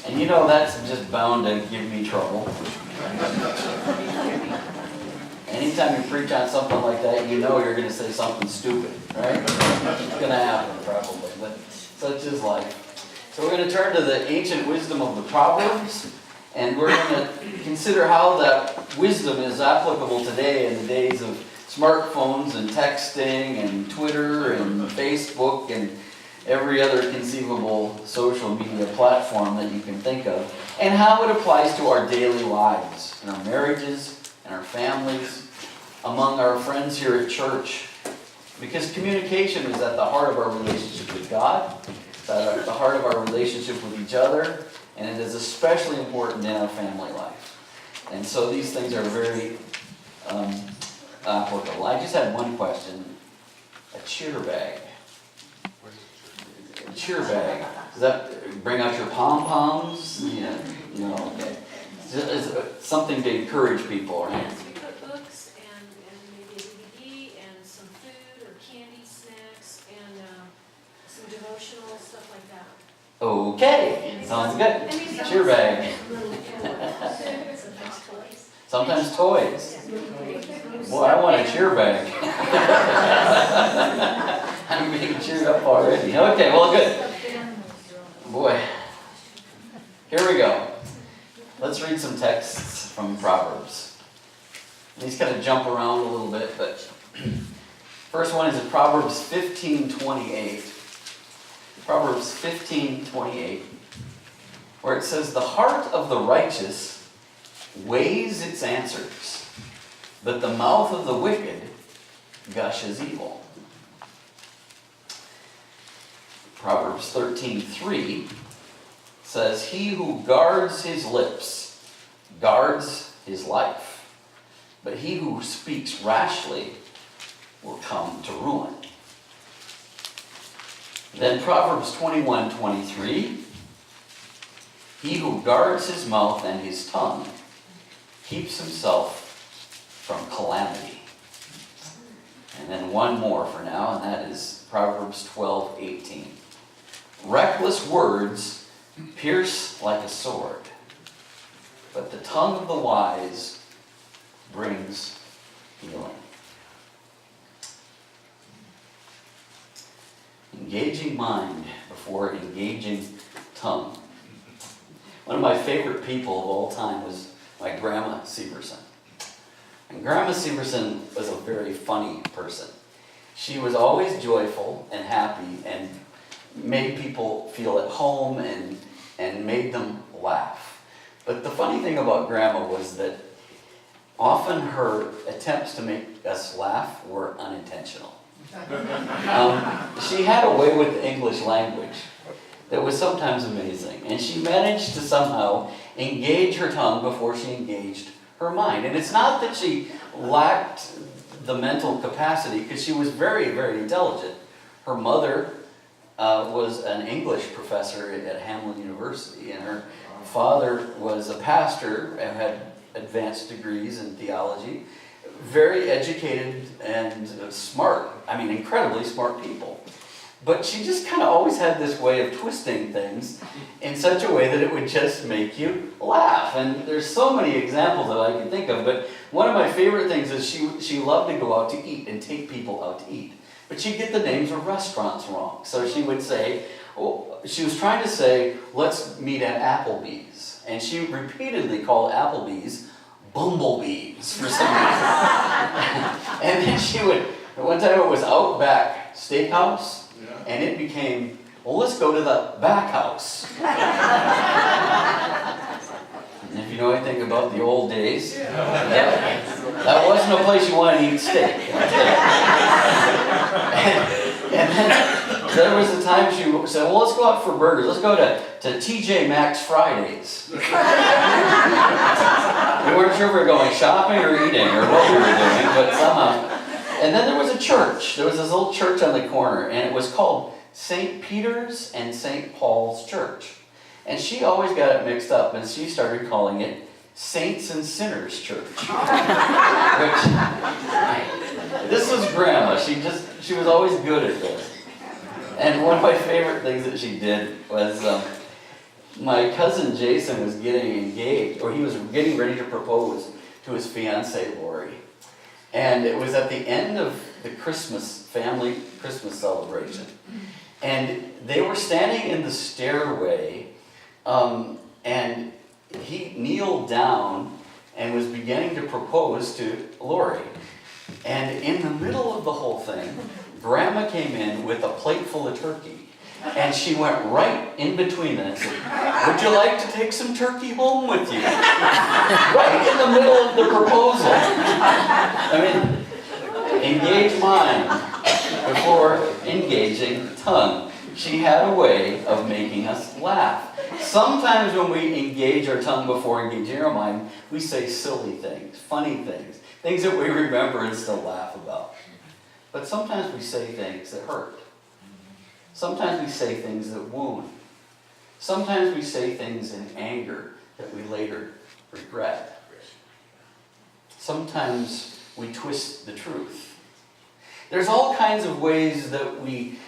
And you know that's just bound to give me trouble. Anytime you preach on something like that, you know you're going to say something stupid, right? It's going to happen probably, but such is life. So we're going to turn to the ancient wisdom of the Proverbs, and we're going to consider how that wisdom is applicable today in the days of smartphones and texting and Twitter and Facebook and every other conceivable social media platform that you can think of, and how it applies to our daily lives, in our marriages, in our families, among our friends here at church. Because communication is at the heart of our relationship with God, it's at the heart of our relationship with each other, and it is especially important in our family life. And so these things are very applicable. I just had one question. A cheer bag. A cheer bag. Does that bring out your pom-poms? Yeah, you know, okay. It's something to encourage people, right? We put books and maybe a DVD and some food or candy, snacks, and some devotional stuff like that. Okay, sounds good. Cheer bag. Sometimes toys. Boy, I want a cheer bag. I'm being cheered up already. Okay, well, good. Boy, here we go. Let's read some texts from Proverbs. These kind of jump around a little bit, but first one is in Proverbs 15:28. Proverbs 15:28, where it says, "The heart of the righteous weighs its answers, but the mouth of the wicked gushes evil." Proverbs 13:3 says, "He who guards his lips guards his life, but he who speaks rashly will come to ruin." Then Proverbs 21:23, "He who guards his mouth and his tongue keeps himself from calamity." And then one more for now, and that is Proverbs 12:18. "Reckless words pierce like a sword, but the tongue of the wise brings healing." Engaging mind before engaging tongue. One of my favorite people of all time was my Grandma Syverson. And Grandma Syverson was a very funny person. She was always joyful and happy and made people feel at home and made them laugh. But the funny thing about Grandma was that often her attempts to make us laugh were unintentional. She had a way with the English language that was sometimes amazing, and she managed to somehow engage her tongue before she engaged her mind. And it's not that she lacked the mental capacity, because she was very, very intelligent. Her mother was an English professor at Hamlin University, and her father was a pastor and had advanced degrees in theology. Very educated and smart. I mean, incredibly smart people. But she just kind of always had this way of twisting things in such a way that it would just make you laugh. And there's so many examples that I can think of, but one of my favorite things is she loved to go out to eat and take people out to eat. But she'd get the names of restaurants wrong. So she would say, she was trying to say, "Let's meet at Applebee's." And she repeatedly called Applebee's bumblebees for some reason. And then she would, one time it was Outback Steakhouse, and it became, "Well, let's go to the back house." And if you know anything about the old days, that wasn't a place you wanted to eat steak. And then there was a time she said, "Well, let's go out for burgers. Let's go to TJ Maxx Fridays." We weren't sure if we were going shopping or eating or what we were doing, but somehow. And then there was a church. There was this little church on the corner, and it was called St. Peter's and St. Paul's Church. And she always got it mixed up, and she started calling it Saints and Sinners Church. Which, this was Grandma. She was always good at this. And one of my favorite things that she did was, My cousin Jason was getting engaged, or he was getting ready to propose to his fiancée, Lori. And it was at the end of the family Christmas celebration. And they were standing in the stairway, and he kneeled down and was beginning to propose to Lori. And in the middle of the whole thing, Grandma came in with a plate full of turkey. And she went right in between them and said, "Would you like to take some turkey home with you?" Right in the middle of the proposal. I mean, engage mind before engaging tongue. She had a way of making us laugh. Sometimes when we engage our tongue before engaging our mind, we say silly things, funny things, things that we remember and still laugh about. But sometimes we say things that hurt. Sometimes we say things that wound. Sometimes we say things in anger that we later regret. Sometimes we twist the truth. There's all kinds of ways that we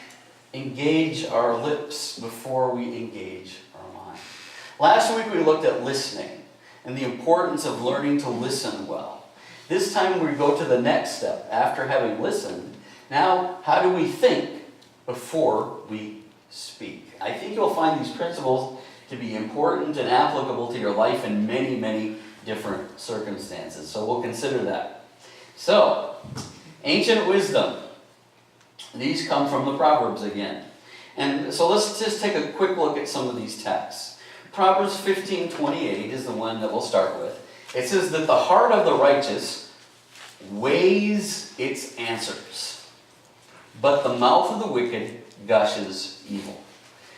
engage our lips before we engage our mind. Last week we looked at listening and the importance of learning to listen well. This time we go to the next step. After having listened, now how do we think before we speak? I think you'll find these principles to be important and applicable to your life in many, many different circumstances. So we'll consider that. So, ancient wisdom. These come from the Proverbs again. And so let's just take a quick look at some of these texts. Proverbs 15:28 is the one that we'll start with. It says that the heart of the righteous weighs its answers, but the mouth of the wicked gushes evil.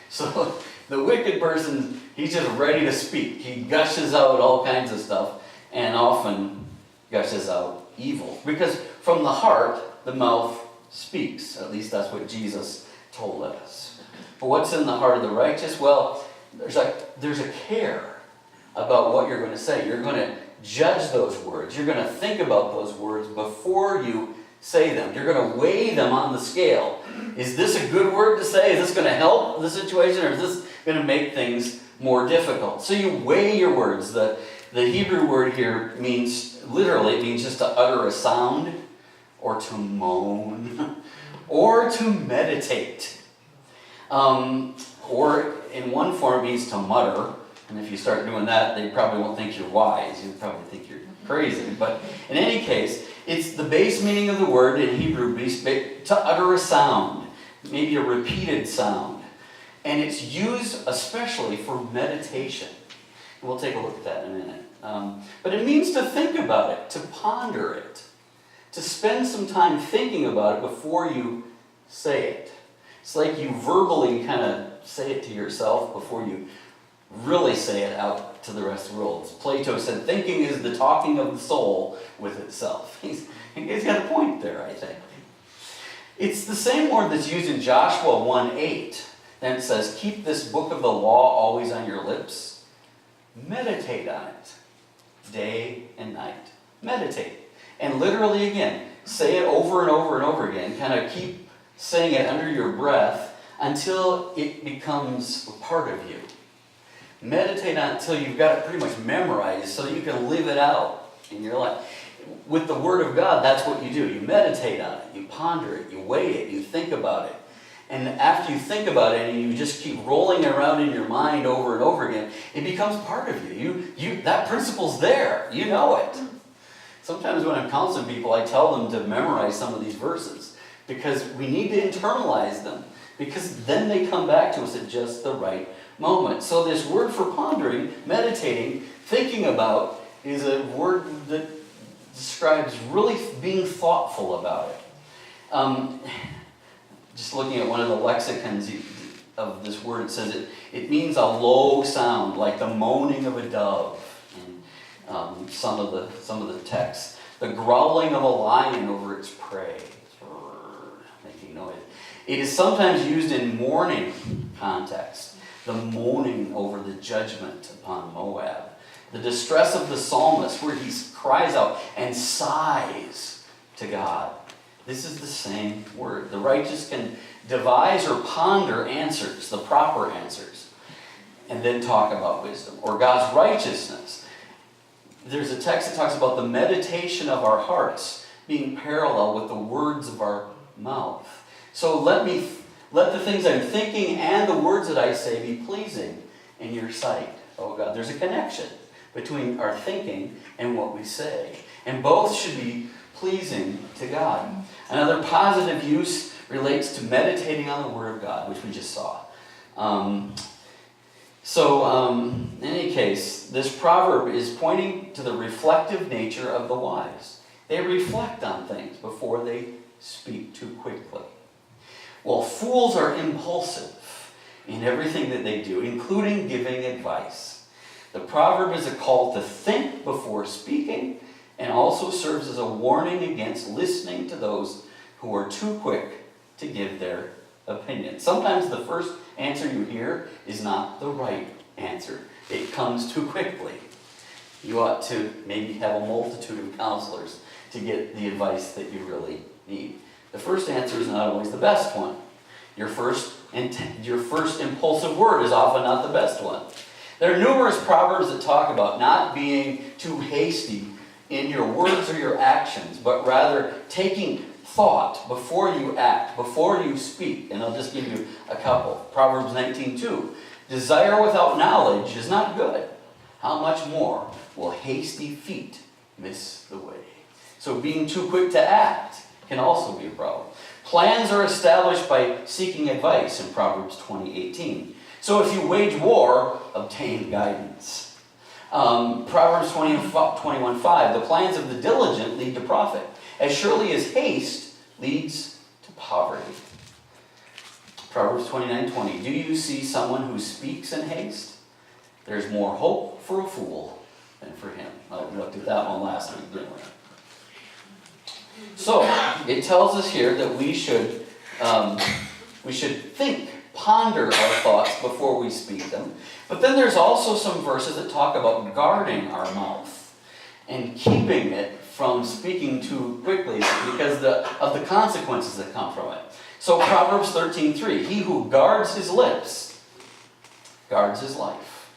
So the wicked person, he's just ready to speak. He gushes out all kinds of stuff and often gushes out evil. Because from the heart, the mouth speaks. At least that's what Jesus told us. But what's in the heart of the righteous? Well, there's a care about what you're going to say. You're going to judge those words. You're going to think about those words before you say them. You're going to weigh them on the scale. Is this a good word to say? Is this going to help the situation, or is this going to make things more difficult? So you weigh your words. The Hebrew word here means, literally, it means just to utter a sound, or to moan, or to meditate. Or in one form it means to mutter. And if you start doing that, they probably won't think you're wise. You probably think you're crazy. But in any case, it's the base meaning of the word in Hebrew, to utter a sound, maybe a repeated sound. And it's used especially for meditation. And we'll take a look at that in a minute. But it means to think about it, to ponder it, to spend some time thinking about it before you say it. It's like you verbally kind of say it to yourself before you really say it out to the rest of the world. Plato said, thinking is the talking of the soul with itself. He's got a point there, I think. It's the same word that's used in Joshua 1:8. And it says, keep this book of the law always on your lips. Meditate on it day and night. Meditate. And literally again, say it over and over and over again. Kind of keep saying it under your breath until it becomes a part of you. Meditate on it until you've got it pretty much memorized so that you can live it out in your life. With the Word of God, that's what you do. You meditate on it, you ponder it, you weigh it, you think about it. And after you think about it and you just keep rolling it around in your mind over and over again, it becomes part of you. That principle's there. You know it. Sometimes when I'm counseling people, I tell them to memorize some of these verses because we need to internalize them, because then they come back to us at just the right moment. So this word for pondering, meditating, thinking about is a word that describes really being thoughtful about it. Just looking at one of the lexicons of this word, it says it means a low sound, like the moaning of a dove in some of the texts. The growling of a lion over its prey, making noise. It is sometimes used in mourning context. The moaning over the judgment upon Moab. The distress of the psalmist, where he cries out and sighs to God. This is the same word. The righteous can devise or ponder answers, the proper answers. and then talk about wisdom. Or God's righteousness. There's a text that talks about the meditation of our hearts being parallel with the words of our mouth. So let the things I'm thinking and the words that I say be pleasing in your sight, oh God. There's a connection between our thinking and what we say. And both should be pleasing to God. Another positive use relates to meditating on the Word of God, which we just saw. In any case, this proverb is pointing to the reflective nature of the wise. They reflect on things before they speak too quickly. Well, fools are impulsive in everything that they do, including giving advice. The proverb is a call to think before speaking and also serves as a warning against listening to those who are too quick to give their opinion. Sometimes the first answer you hear is not the right answer. It comes too quickly. You ought to maybe have a multitude of counselors to get the advice that you really need. The first answer is not always the best one. Your first impulsive word is often not the best one. There are numerous proverbs that talk about not being too hasty in your words or your actions, but rather taking thought before you act, before you speak. And I'll just give you a couple. Proverbs 19:2. Desire without knowledge is not good. How much more will hasty feet miss the way? So being too quick to act can also be a problem. Plans are established by seeking advice in Proverbs 20:18. So if you wage war, obtain guidance. Proverbs 21:5. The plans of the diligent lead to profit. As surely as haste leads to poverty. Proverbs 29:20. Do you see someone who speaks in haste? There's more hope for a fool than for him. I looked at that one last week, didn't we? So, it tells us here that we should think, ponder our thoughts before we speak them. But then there's also some verses that talk about guarding our mouth and keeping it from speaking too quickly because of the consequences that come from it. So Proverbs 13:3, he who guards his lips guards his life,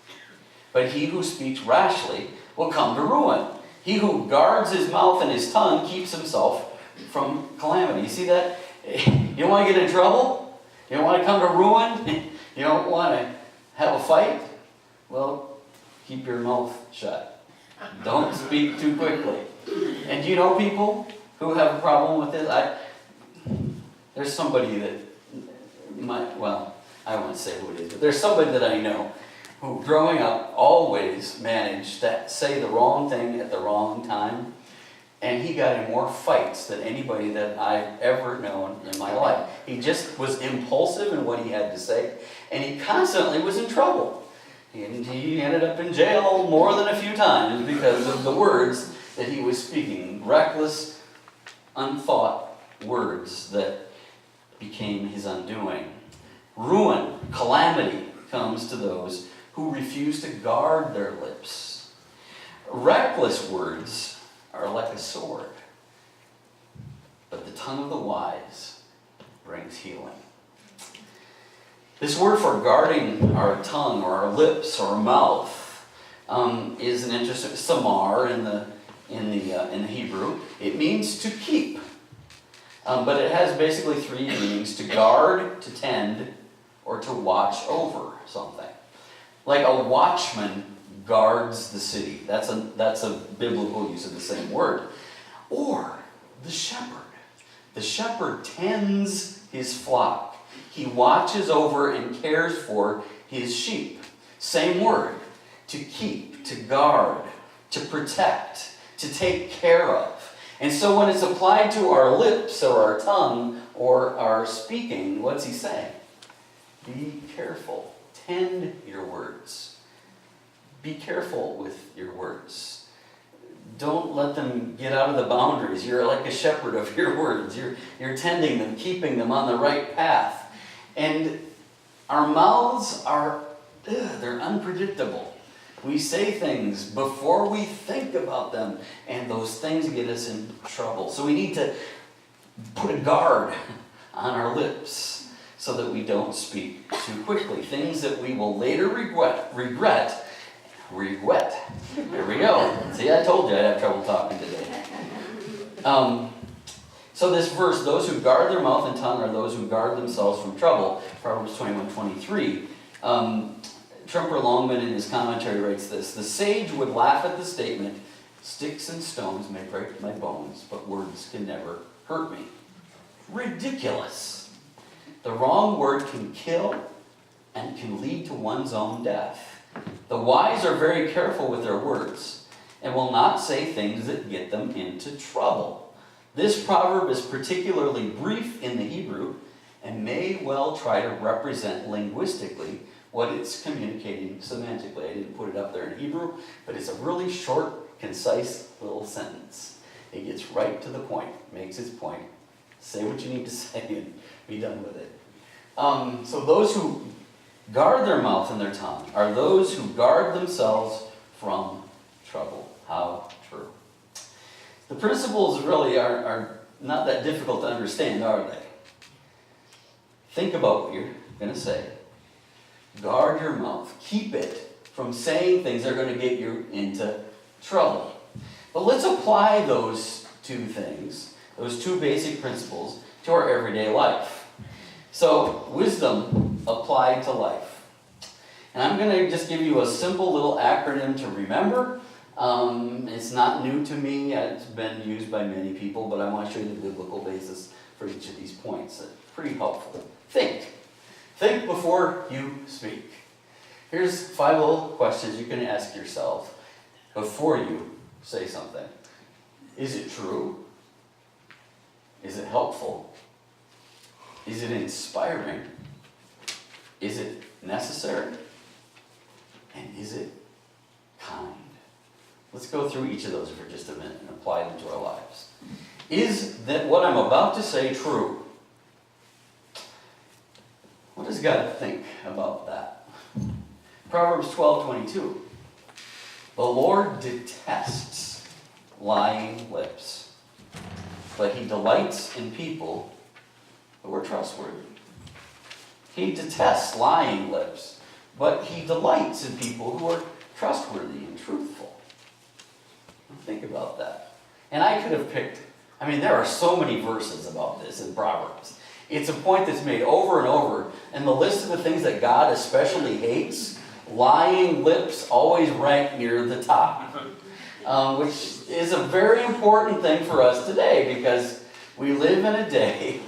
but he who speaks rashly will come to ruin. He who guards his mouth and his tongue keeps himself from calamity. You see that? You don't want to get in trouble? You don't want to come to ruin? You don't want to have a fight? Well, keep your mouth shut. Don't speak too quickly. And do you know people who have a problem with this? There's somebody that I won't say who it is, but there's somebody that I know who growing up always managed to say the wrong thing at the wrong time. And he got in more fights than anybody that I've ever known in my life. He just was impulsive in what he had to say, and he constantly was in trouble. And he ended up in jail more than a few times because of the words that he was speaking. Reckless, unthought words that became his undoing. Ruin, calamity comes to those who refuse to guard their lips. Reckless words are like a sword, but the tongue of the wise brings healing. This word for guarding our tongue or our lips or our mouth is an interesting samar in the Hebrew. It means to keep, but it has basically three meanings: to guard, to tend, or to watch over something. Like a watchman guards the city. That's a biblical use of the same word. Or the shepherd. The shepherd tends his flock. He watches over and cares for his sheep. Same word. To keep, to guard, to protect, to take care of. And so when it's applied to our lips or our tongue or our speaking, what's he saying? Be careful. Tend your words. Be careful with your words. Don't let them get out of the boundaries. You're like a shepherd of your words. You're tending them, keeping them on the right path. And our mouths they're unpredictable. We say things before we think about them, and those things get us in trouble. So we need to put a guard on our lips. so that we don't speak too quickly. Things that we will later regret. There we go. See, I told you I'd have trouble talking today. So this verse, those who guard their mouth and tongue are those who guard themselves from trouble. Proverbs 21:23. Tremper Longman in his commentary writes this: the sage would laugh at the statement, "Sticks and stones may break my bones, but words can never hurt me." Ridiculous. The wrong word can kill and can lead to one's own death. The wise are very careful with their words and will not say things that get them into trouble. This proverb is particularly brief in the Hebrew and may well try to represent linguistically what it's communicating semantically. I didn't put it up there in Hebrew, but it's a really short, concise little sentence. It gets right to the point, makes its point. Say what you need to say and be done with it. So those who guard their mouth and their tongue are those who guard themselves from trouble. How true. The principles really are not that difficult to understand, are they? Think about what you're going to say. Guard your mouth. Keep it from saying things that are going to get you into trouble. But let's apply those two things, those two basic principles, to our everyday life. So, wisdom applied to life. And I'm going to just give you a simple little acronym to remember. It's not new to me. It's been used by many people, but I want to show you the biblical basis for each of these points. It's pretty helpful. Think. Think before you speak. Here's 5 little questions you can ask yourself before you say something. Is it true? Is it helpful? Is it inspiring? Is it necessary? And is it kind? Let's go through each of those for just a minute and apply them to our lives. Is that what I'm about to say true? What does God think about that? Proverbs 12:22. The Lord detests lying lips, but he delights in people who are trustworthy. He detests lying lips, but he delights in people who are trustworthy and truthful. Think about that. And I could have picked, there are so many verses about this in Proverbs. It's a point that's made over and over, and the list of the things that God especially hates, lying lips always rank near the top, which is a very important thing for us today, because we live in a day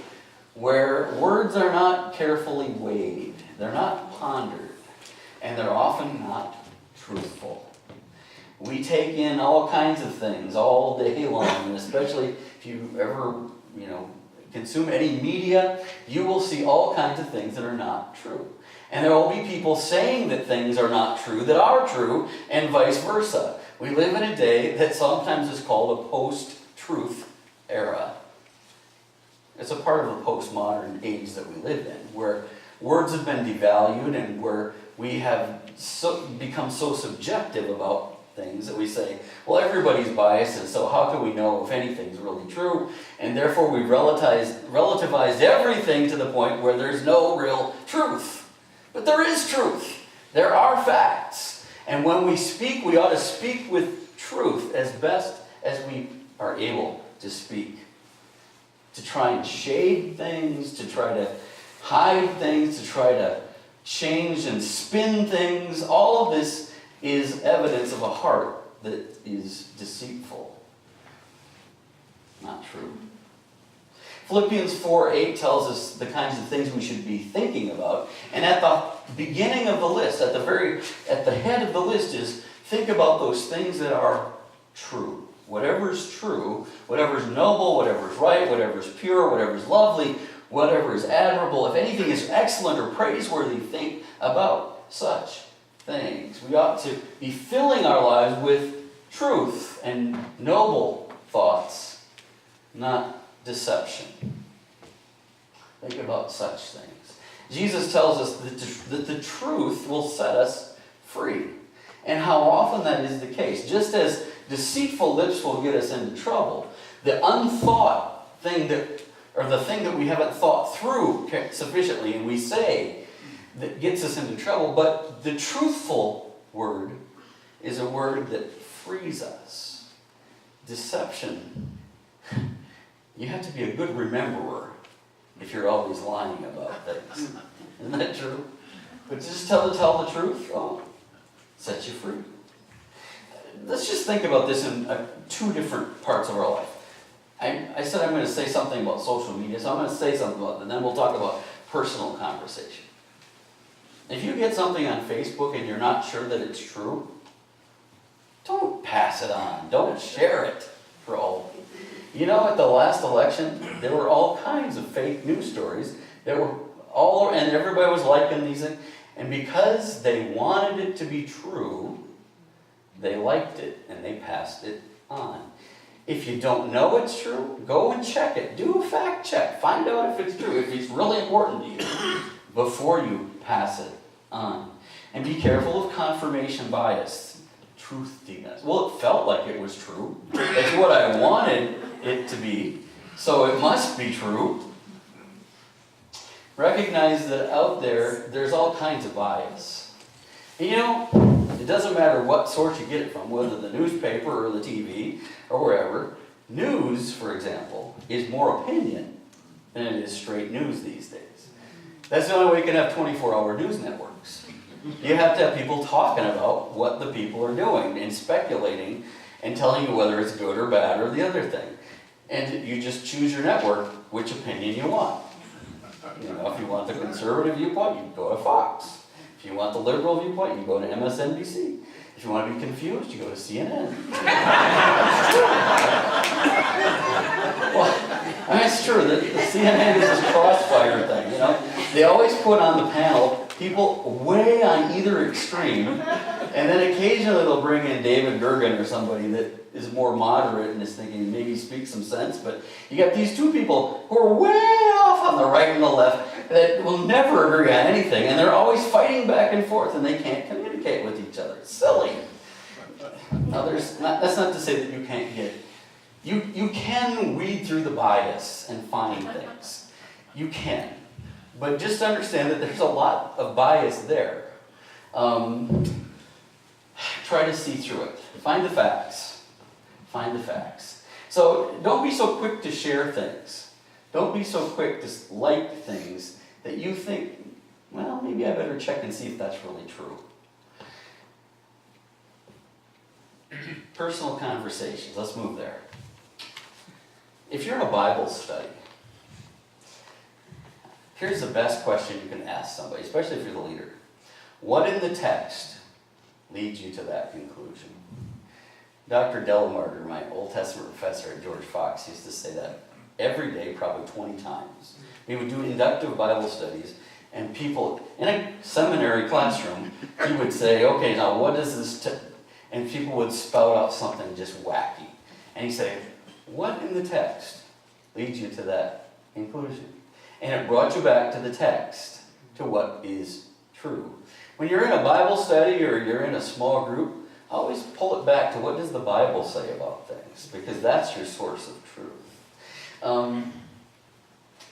where words are not carefully weighed, they're not pondered, and they're often not truthful. We take in all kinds of things all day long, and especially if you ever, consume any media, you will see all kinds of things that are not true. And there will be people saying that things are not true that are true, and vice versa. We live in a day that sometimes is called a post-truth era. It's a part of the postmodern age that we live in, where words have been devalued and where we have become so subjective about things that we say, well, everybody's biased, and so how can we know if anything's really true? And therefore we've relativized everything to the point where there's no real truth. But there is truth. There are facts. And when we speak, we ought to speak with truth as best as we are able to speak. To try and shade things, to try to hide things, to try to change and spin things, all of this is evidence of a heart that is deceitful. Not true. Philippians 4:8 tells us the kinds of things we should be thinking about. And at the beginning of the list, at the head of the list is, think about those things that are true. Whatever's true, whatever's noble, whatever's right, whatever's pure, whatever's lovely, whatever is admirable, if anything is excellent or praiseworthy, think about such things. We ought to be filling our lives with truth and noble thoughts, not deception. Think about such things. Jesus tells us that the truth will set us free. And how often that is the case. Just as deceitful lips will get us into trouble, the unthought thing that or the thing that we haven't thought through sufficiently and we say that gets us into trouble. But the truthful word is a word that frees us. Deception. You have to be a good rememberer if you're always lying about things. Isn't that true? But just tell the truth, sets you free. Let's just think about this in two different parts of our life. I said I'm going to say something about social media, so I'm going to say something about it, and then we'll talk about personal conversation. If you get something on Facebook and you're not sure that it's true, don't pass it on. Don't share it for all. You know, at the last election, there were all kinds of fake news stories that were and everybody was liking these things. And because they wanted it to be true, they liked it and they passed it on. If you don't know it's true, go and check it. Do a fact check. Find out if it's true, if it's really important to you, before you pass it on. And be careful of confirmation bias, truthiness. Well, it felt like it was true. It's what I wanted it to be, so it must be true. Recognize that out there's all kinds of bias. And you know, it doesn't matter what source you get it from, whether the newspaper or the TV or wherever. News, for example, is more opinion than it is straight news these days. That's the only way you can have 24-hour news networks. You have to have people talking about what the people are doing and speculating and telling you whether it's good or bad or the other thing. And you just choose your network, which opinion you want. You know, if you want the conservative viewpoint, you go to Fox. If you want the liberal viewpoint, you go to MSNBC. If you want to be confused, you go to CNN. Well, I mean, it's true. The CNN is this crossfire thing, you know. They always put on the panel people way on either extreme, and then occasionally they'll bring in David Gergen or somebody that is more moderate and is thinking maybe speaks some sense, but you got these two people who are way off on the right and the left that will never agree on anything, and they're always fighting back and forth, and they can't communicate with each other. It's silly. Now, that's not to say that you can't get it. You can weed through the bias and find things. You can. But just understand that there's a lot of bias there. Try to see through it. Find the facts. Find the facts. So don't be so quick to share things. Don't be so quick to like things that you think, well, maybe I better check and see if that's really true. Personal conversations. Let's move there. If you're in a Bible study, here's the best question you can ask somebody, especially if you're the leader. What in the text leads you to that conclusion? Dr. Delamarter, my Old Testament professor at George Fox, used to say that every day, probably 20 times. We would do inductive Bible studies, and people, in a seminary classroom, he would say, okay, now what is this? And people would spout out something just wacky. And he'd say, what in the text leads you to that conclusion? And it brought you back to the text, to what is true. When you're in a Bible study or you're in a small group, always pull it back to what does the Bible say about things, because that's your source of truth.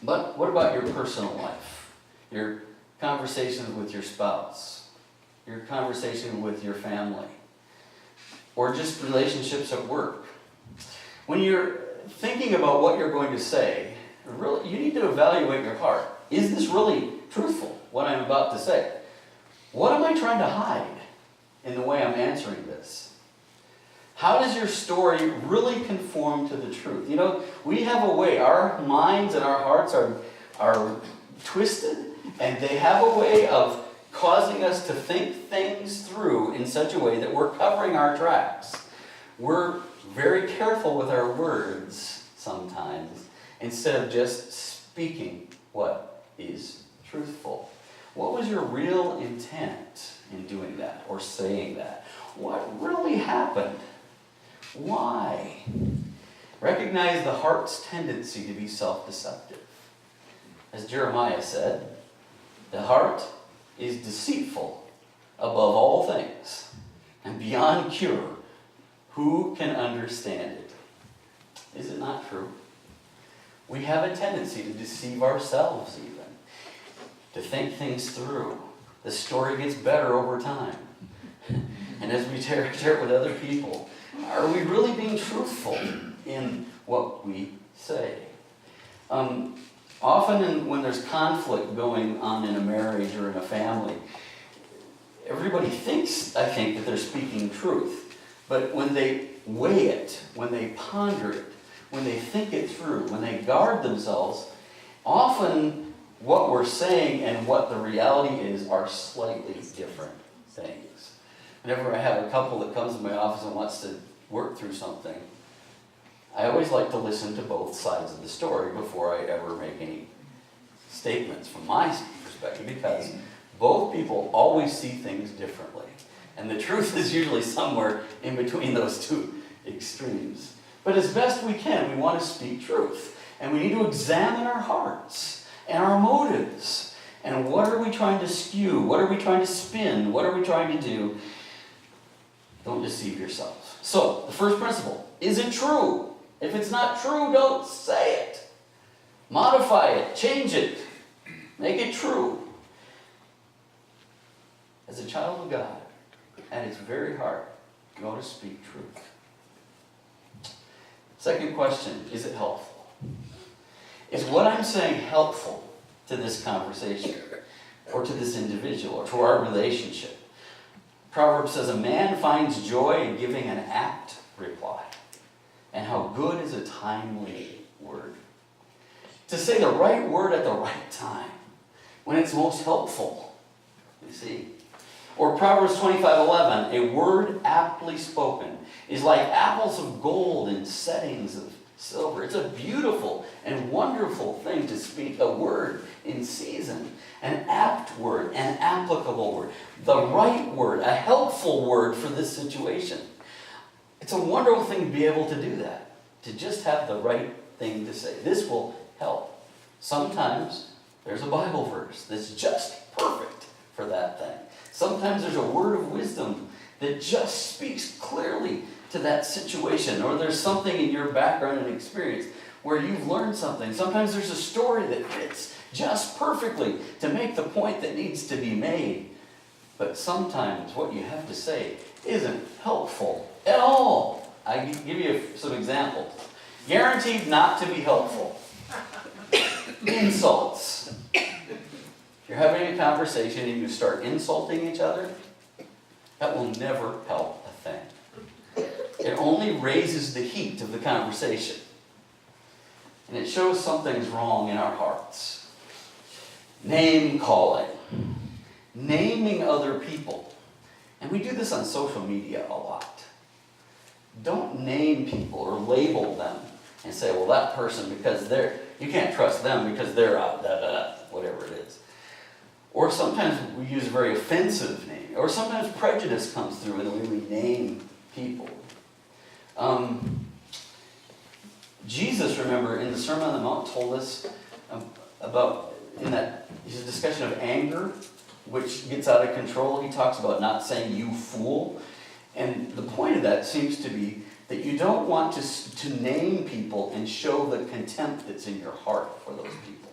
But what about your personal life? Your conversations with your spouse, your conversation with your family, or just relationships at work. When you're thinking about what you're going to say, really, you need to evaluate your heart. Is this really truthful, what I'm about to say? What am I trying to hide in the way I'm answering this? How does your story really conform to the truth? You know, we have a way, our minds and our hearts are twisted, and they have a way of causing us to think things through in such a way that we're covering our tracks. We're very careful with our words sometimes, instead of just speaking what is truthful. What was your real intent in doing that or saying that? What really happened? Why? Recognize the heart's tendency to be self-deceptive. As Jeremiah said, the heart is deceitful above all things and beyond cure. Who can understand it? Is it not true? We have a tendency to deceive ourselves even, to think things through. The story gets better over time. And as we share it with other people, are we really being truthful in what we say? Often when there's conflict going on in a marriage or in a family, everybody thinks, I think, that they're speaking truth. But when they weigh it, when they ponder it, when they think it through, when they guard themselves, often what we're saying and what the reality is are slightly different things. Whenever I have a couple that comes to my office and wants to work through something, I always like to listen to both sides of the story before I ever make any statements from my perspective, because both people always see things differently. And the truth is usually somewhere in between those two extremes. But as best we can, we want to speak truth. And we need to examine our hearts and our motives. And what are we trying to skew? What are we trying to spin? What are we trying to do? Don't deceive yourselves. So, the first principle, is it true? If it's not true, don't say it. Modify it, change it, make it true. As a child of God, at its very heart, you ought to speak truth. Second question, is it helpful? Is what I'm saying helpful to this conversation, or to this individual, or to our relationship? Proverbs says, a man finds joy in giving an apt reply. And how good is a timely word. To say the right word at the right time, when it's most helpful, you see. Or Proverbs 25:11, a word aptly spoken is like apples of gold in settings of silver. It's a beautiful and wonderful thing to speak a word in season. An apt word, an applicable word, the right word, a helpful word for this situation. It's a wonderful thing to be able to do that, to just have the right thing to say. This will help. Sometimes there's a Bible verse that's just perfect for that thing. Sometimes there's a word of wisdom that just speaks clearly to that situation, or there's something in your background and experience where you've learned something. Sometimes there's a story that fits just perfectly to make the point that needs to be made. But sometimes what you have to say isn't helpful at all. I give you some examples. Guaranteed not to be helpful. Insults. If you're having a conversation and you start insulting each other, that will never help a thing. It only raises the heat of the conversation. And it shows something's wrong in our hearts. Name calling. Naming other people. And we do this on social media a lot. Don't name people or label them and say, well, that person, because you can't trust them because they're out, whatever it is. Or sometimes we use a very offensive name. Or sometimes prejudice comes through in the way we name people. Jesus, remember, in the Sermon on the Mount told us about, in that his discussion of anger, which gets out of control, he talks about not saying you fool. And the point of that seems to be that you don't want to name people and show the contempt that's in your heart for those people.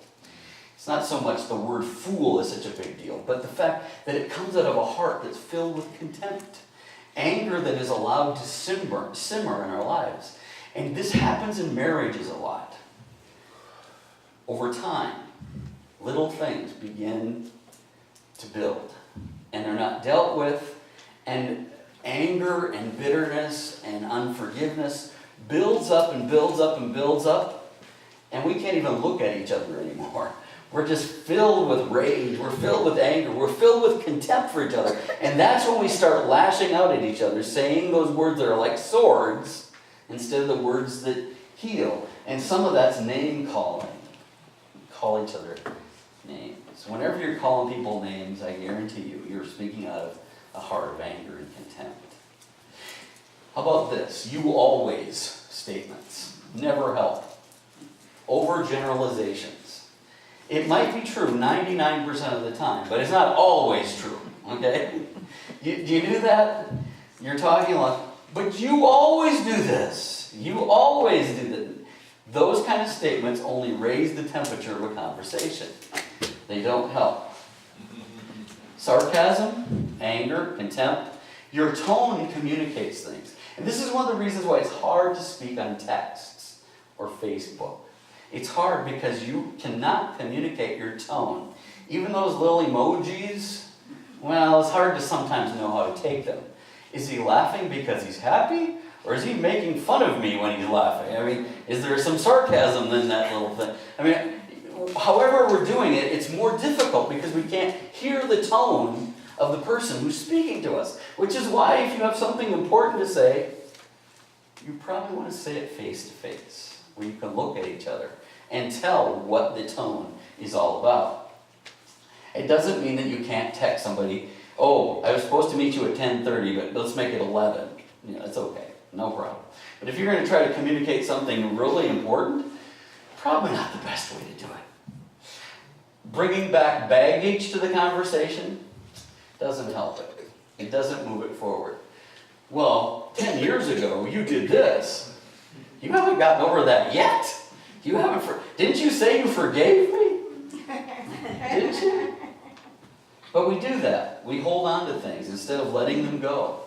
It's not so much the word fool is such a big deal, but the fact that it comes out of a heart that's filled with contempt. Anger that is allowed to simmer in our lives. And this happens in marriages a lot. Over time, little things begin to build. And they're not dealt with. And anger and bitterness and unforgiveness builds up and builds up and builds up. And we can't even look at each other anymore. We're just filled with rage. We're filled with anger. We're filled with contempt for each other. And that's when we start lashing out at each other, saying those words that are like swords instead of the words that heal. And some of that's name calling. Call each other names. Whenever you're calling people names, I guarantee you, you're speaking out of a heart of anger and contempt. How about this? You always statements. Never help. Overgeneralizations. It might be true 99% of the time, but it's not always true, okay? Do you do that? You're talking like, but you always do this. You always do that. Those kind of statements only raise the temperature of a conversation. They don't help. Sarcasm, anger, contempt, your tone communicates things. And this is one of the reasons why it's hard to speak on texts or Facebook. It's hard because you cannot communicate your tone. Even those little emojis, well, it's hard to sometimes know how to take them. Is he laughing because he's happy? Or is he making fun of me when he's laughing? I mean, is there some sarcasm in that little thing? I mean, however we're doing it, it's more difficult because we can't hear the tone of the person who's speaking to us. Which is why if you have something important to say, you probably want to say it face to face, where you can look at each other and tell what the tone is all about. It doesn't mean that you can't text somebody, oh, I was supposed to meet you at 10:30, but let's make it 11. You know, it's okay, no problem. But if you're going to try to communicate something really important, probably not the best way to do it. Bringing back baggage to the conversation doesn't help it. It doesn't move it forward. Well, 10 years ago, you did this. You haven't gotten over that yet. Didn't you say you forgave me? Didn't you? But we do that. We hold on to things instead of letting them go.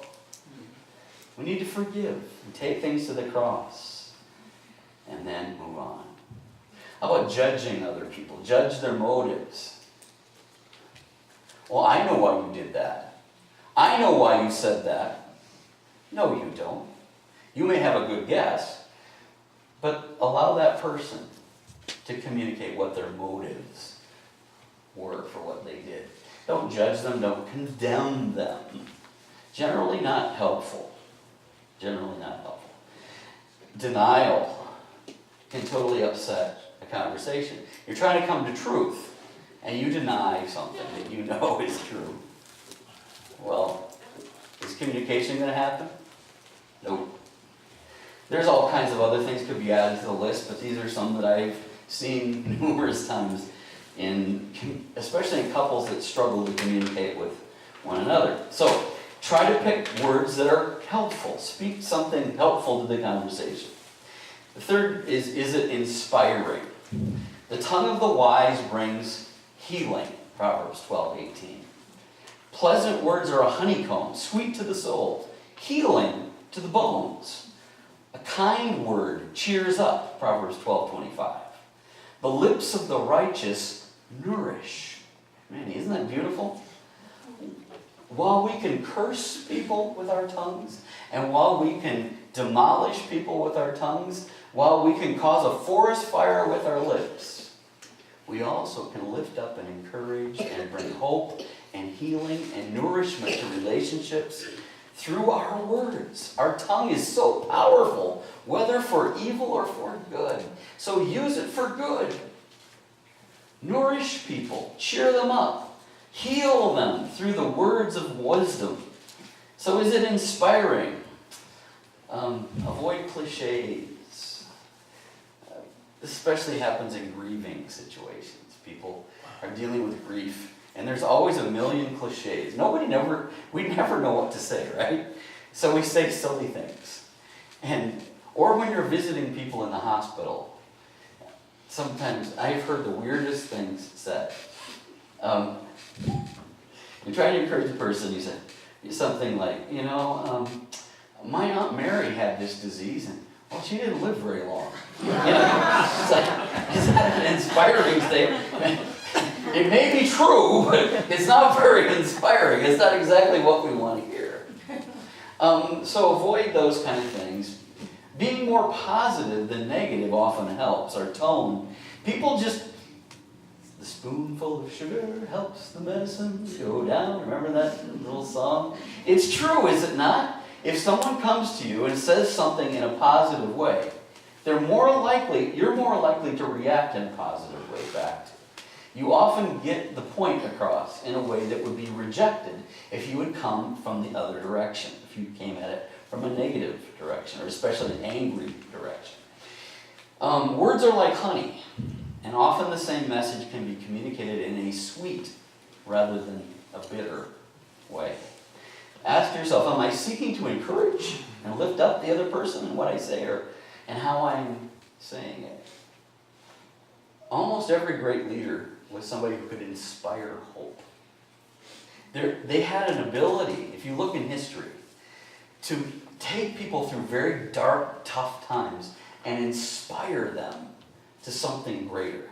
We need to forgive and take things to the cross and then move on. How about judging other people? Judge their motives. Well, I know why you did that. I know why you said that. No, you don't. You may have a good guess, but allow that person to communicate what their motives were for what they did. Don't judge them, don't condemn them. Generally not helpful. Generally not helpful. Denial can totally upset a conversation. You're trying to come to truth, and you deny something that you know is true. Well, is communication going to happen? Nope. There's all kinds of other things could be added to the list, but these are some that I've seen numerous times, especially in couples that struggle to communicate with one another. So, try to pick words that are helpful. Speak something helpful to the conversation. The third is it inspiring? The tongue of the wise brings healing, Proverbs 12:18. Pleasant words are a honeycomb, sweet to the soul, healing to the bones. A kind word cheers up, Proverbs 12:25. The lips of the righteous nourish. Man, isn't that beautiful? While we can curse people with our tongues, and while we can demolish people with our tongues, while we can cause a forest fire with our lips, we also can lift up and encourage and bring hope and healing and nourishment to relationships through our words. Our tongue is so powerful, whether for evil or for good. So use it for good. Nourish people, cheer them up, heal them through the words of wisdom. So is it inspiring? Avoid cliches. This especially happens in grieving situations. People are dealing with grief, and there's always a million cliches. We never know what to say, right? So we say silly things. Or when you're visiting people in the hospital, sometimes I've heard the weirdest things said. You try to encourage the person, you say something like, my Aunt Mary had this disease, and well, she didn't live very long. Is that an inspiring statement? It may be true, but it's not very inspiring. It's not exactly what we want to hear. So avoid those kind of things. Being more positive than negative often helps. Our tone. People just, the spoonful of sugar helps the medicine go down. Remember that little song? It's true, is it not? If someone comes to you and says something in a positive way, you're more likely to react in a positive way back to it. You often get the point across in a way that would be rejected if you would come from the other direction, if you came at it from a negative direction, or especially an angry direction. Words are like honey, and often the same message can be communicated in a sweet rather than a bitter way. Ask yourself, am I seeking to encourage and lift up the other person in what I say and how I'm saying it. Almost every great leader was somebody who could inspire hope. They had an ability, if you look in history, to take people through very dark, tough times and inspire them to something greater.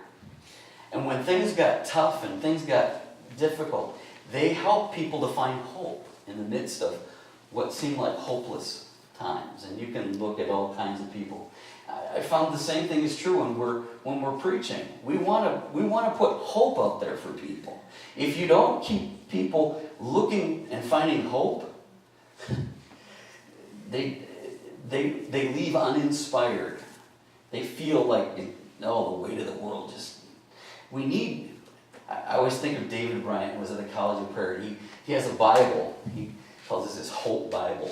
And when things got tough and things got difficult, they helped people to find hope in the midst of what seemed like hopeless times. And you can look at all kinds of people. I found the same thing is true when we're preaching. We want to put hope out there for people. If you don't keep people looking and finding hope, they leave uninspired. They feel like, the weight of the world just. We need. I always think of David Bryant, who was at the College of Prayer. He has a Bible. He calls this his Hope Bible.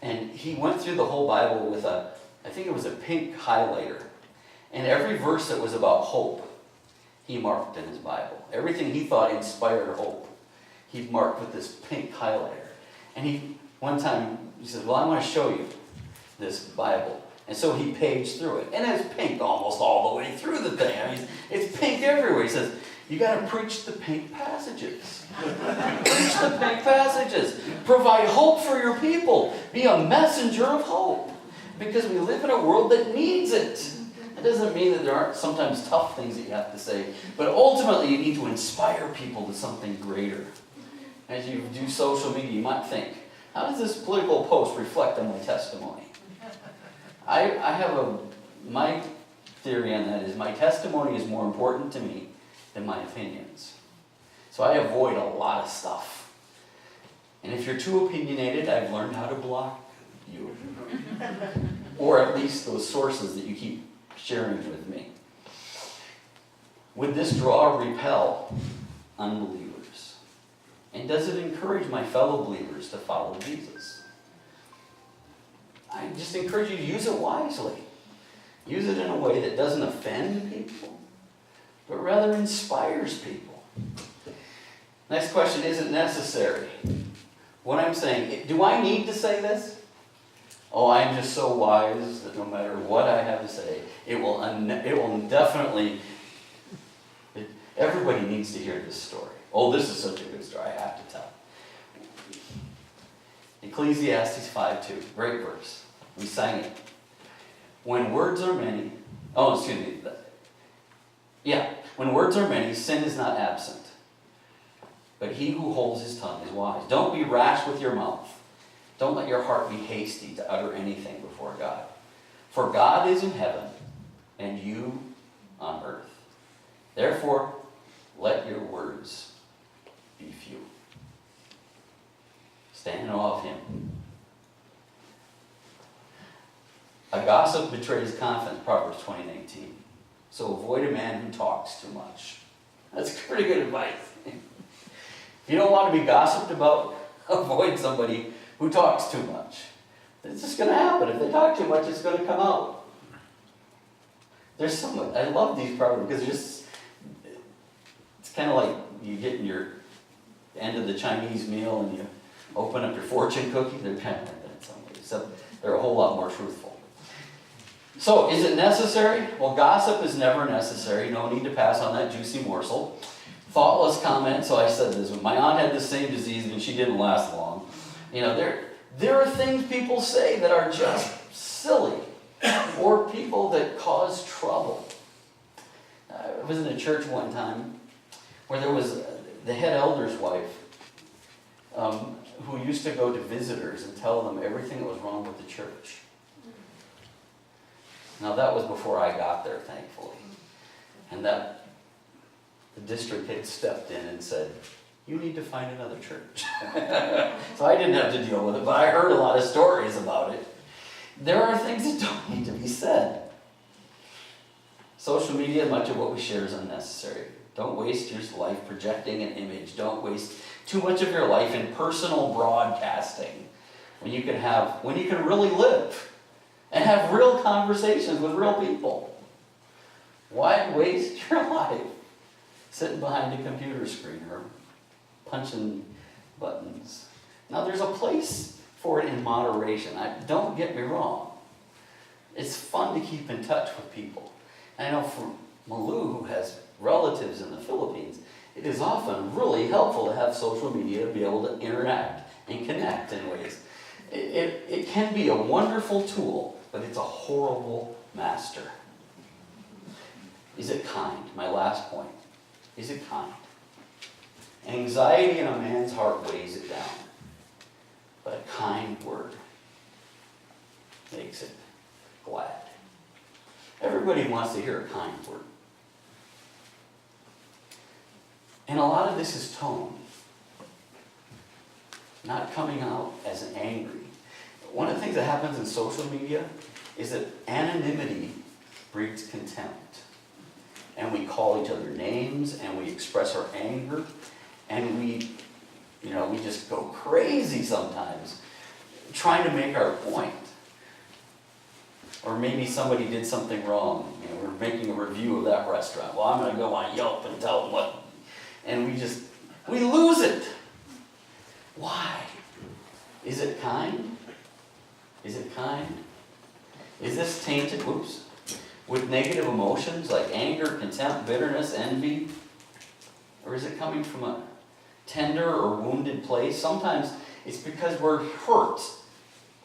And he went through the whole Bible with I think it was a pink highlighter. And every verse that was about hope, he marked in his Bible. Everything he thought inspired hope, he marked with this pink highlighter. And one time, he said, well, I want to show you this Bible. And so he paged through it. And it's pink almost all the way through the thing. I mean, it's pink everywhere. He says, you got to preach the pink passages. Preach the pink passages. Provide hope for your people. Be a messenger of hope. Because we live in a world that needs it. It doesn't mean that there aren't sometimes tough things that you have to say. But ultimately, you need to inspire people to something greater. As you do social media, you might think, how does this political post reflect on my testimony? My theory on that is my testimony is more important to me than my opinions. So I avoid a lot of stuff. And if you're too opinionated, I've learned how to block you. Or at least those sources that you keep sharing with me. Would this draw or repel unbelievers? And does it encourage my fellow believers to follow Jesus? I just encourage you to use it wisely. Use it in a way that doesn't offend people, but rather inspires people. Next question, is it necessary? What I'm saying, do I need to say this? Oh, I'm just so wise that no matter what I have to say, it will definitely, everybody needs to hear this story. Oh, this is such a good story, I have to tell. Ecclesiastes 5:2, great verse. We sang it. When words are many, when words are many, sin is not absent. But he who holds his tongue is wise. Don't be rash with your mouth. Don't let your heart be hasty to utter anything before God. For God is in heaven, and you on earth. Therefore, let your words be few. Stand in awe of him. A gossip betrays confidence, Proverbs 20:19. So avoid a man who talks too much. That's pretty good advice. If you don't want to be gossiped about, avoid somebody who talks too much. It's just going to happen. If they talk too much, it's going to come out. I love these proverbs because it's kind of like you get in your end of the Chinese meal and you open up your fortune cookie. They're kind of like that in some ways. So they're a whole lot more truthful. So, is it necessary? Well, gossip is never necessary. No need to pass on that juicy morsel. Thoughtless comment. So I said this. My aunt had the same disease and she didn't last long. There are things people say that are just silly, or people that cause trouble. I was in a church one time where there was the head elder's wife who used to go to visitors and tell them everything that was wrong with the church. Now that was before I got there, thankfully. And the district had stepped in and said, you need to find another church. So I didn't have to deal with it, but I heard a lot of stories about it. There are things that don't need to be said. Social media, much of what we share is unnecessary. Don't waste your life projecting an image. Don't waste too much of your life in personal broadcasting when you can really live and have real conversations with real people. Why waste your life sitting behind a computer screen or punching buttons? Now, there's a place for it in moderation. Don't get me wrong. It's fun to keep in touch with people. And I know for Malou, who has relatives in the Philippines, it is often really helpful to have social media to be able to interact and connect in ways. It can be a wonderful tool, but it's a horrible master. Is it kind? My last point. Is it kind? Anxiety in a man's heart weighs it down, but a kind word makes it glad. Everybody wants to hear a kind word. And a lot of this is tone. Not coming out as angry. One of the things that happens in social media is that anonymity breeds contempt. And we call each other names, and we express our anger, and we just go crazy sometimes trying to make our point. Or maybe somebody did something wrong. We're making a review of that restaurant. Well, I'm going to go on Yelp and tell them what. And we lose it. Why? Is it kind? Is it kind? Is this tainted, with negative emotions like anger, contempt, bitterness, envy? Or is it coming from a tender or wounded place? Sometimes it's because we're hurt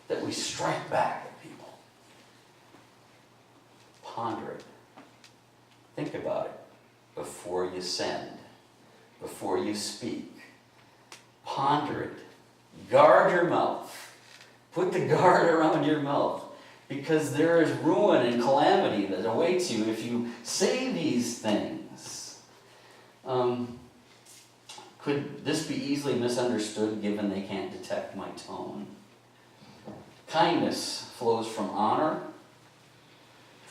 that we strike back at people. Ponder it. Think about it before you send, before you speak. Ponder it. Guard your mouth. Put the guard around your mouth, because there is ruin and calamity that awaits you if you say these things. Could this be easily misunderstood given they can't detect my tone? Kindness flows from honor.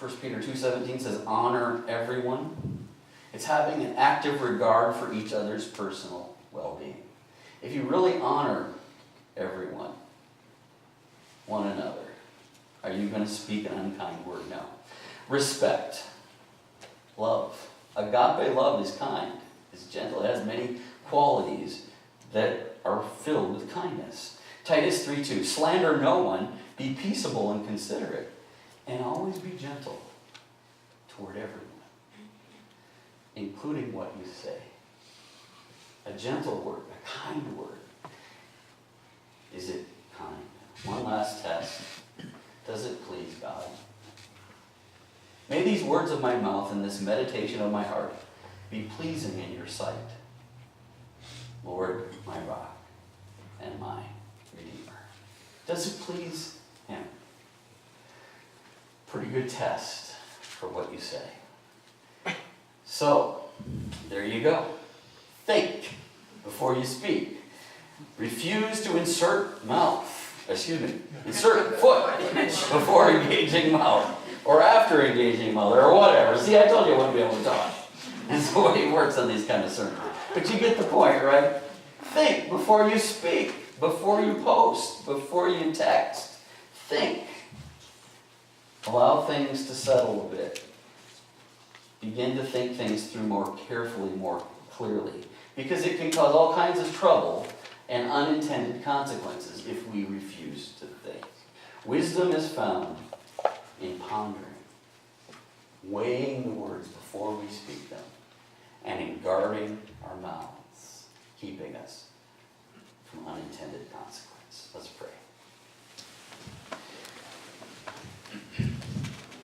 1 Peter 2:17 says, honor everyone. It's having an active regard for each other's personal well-being. If you really honor everyone, one another, are you going to speak an unkind word? No. Respect. Love. Agape love is kind. It's gentle. It has many qualities that are filled with kindness. Titus 3:2. Slander no one. Be peaceable and considerate. And always be gentle toward everyone, including what you say. A gentle word, a kind word. Is it kind? One last test. Does it please God? May these words of my mouth and this meditation of my heart be pleasing in your sight, Lord, my rock and my Redeemer. Does it please Him? Pretty good test for what you say. So, there you go. Think before you speak. Refuse to insert foot before engaging mouth, or after engaging mouth, or whatever. See, I told you I wouldn't be able to talk. That's the way it works on these kind of sermons. But you get the point, right? Think before you speak, before you post, before you text. Think. Allow things to settle a bit. Begin to think things through more carefully, more clearly. Because it can cause all kinds of trouble and unintended consequences if we refuse to think. Wisdom is found in pondering, weighing the words before we speak them, and in guarding our mouths, keeping us from unintended consequence. Let's pray.